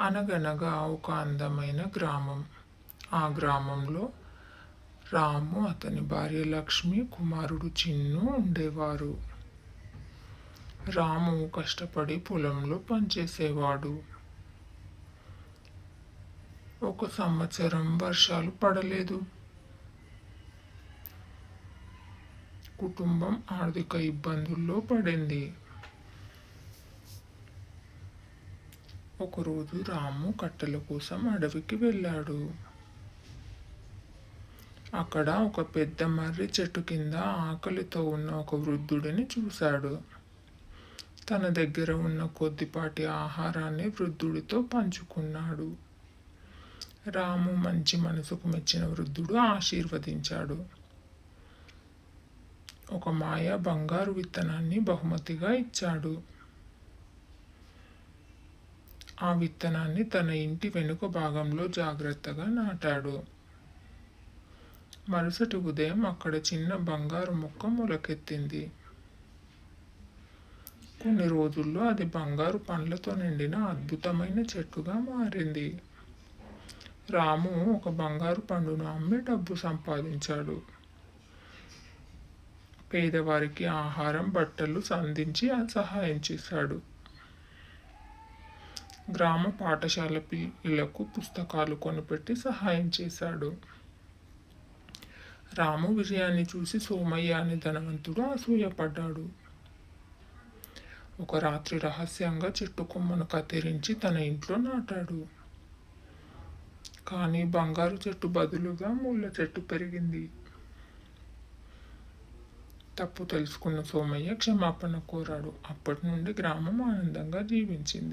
అనగనగా ఒక అందమైన గ్రామం. ఆ గ్రామంలో రాము, అతని భార్య లక్ష్మి, కుమారుడు చిన్ను ఉండేవారు. రాము కష్టపడి పొలంలో పనిచేసేవాడు. ఒక సంవత్సరం వర్షాలు పడలేదు. కుటుంబం ఆర్థిక ఇబ్బందుల్లో పడింది. ఒకరోజు రాము కట్టెల కోసం అడవికి వెళ్ళాడు. అక్కడ ఒక పెద్ద మర్రి చెట్టు కింద ఆకలితో ఉన్న ఒక వృద్ధుడిని చూశాడు. తన దగ్గర ఉన్న కొద్దిపాటి ఆహారాన్ని వృద్ధుడితో పంచుకున్నాడు. రాము మంచి మనసుకు మెచ్చిన వృద్ధుడు ఆశీర్వదించాడు. ఒక మాయ బంగారు విత్తనాన్ని బహుమతిగా ఇచ్చాడు. ఆ విత్తనాన్ని తన ఇంటి వెనుక భాగంలో జాగ్రత్తగా నాటాడు. మరుసటి ఉదయం అక్కడ చిన్న బంగారు మొక్క మొలకెత్తింది. కొన్ని రోజుల్లో అది బంగారు పండ్లతో నిండిన అద్భుతమైన చెట్టుగా మారింది. రాము ఒక బంగారు పండును అమ్మి డబ్బు సంపాదించాడు. పేదవారికి ఆహారం, బట్టలు అందించి సహాయం చేశాడు. గ్రామ పాఠశాల పిల్లలకు పుస్తకాలు కొనిపెట్టి సహాయం చేశాడు. రాము విజయాన్ని చూసి సోమయ్య అనే ధనవంతుడు అసూయపడ్డాడు. ఒక రాత్రి రహస్యంగా చెట్టు కొమ్మను కత్తిరించి తన ఇంట్లో నాటాడు. కానీ బంగారు చెట్టు బదులుగా ముళ్ళ చెట్టు పెరిగింది. తప్పు తెలుసుకున్న సోమయ్య క్షమాపణ కోరాడు. అప్పటి నుండి గ్రామం ఆనందంగా జీవించింది.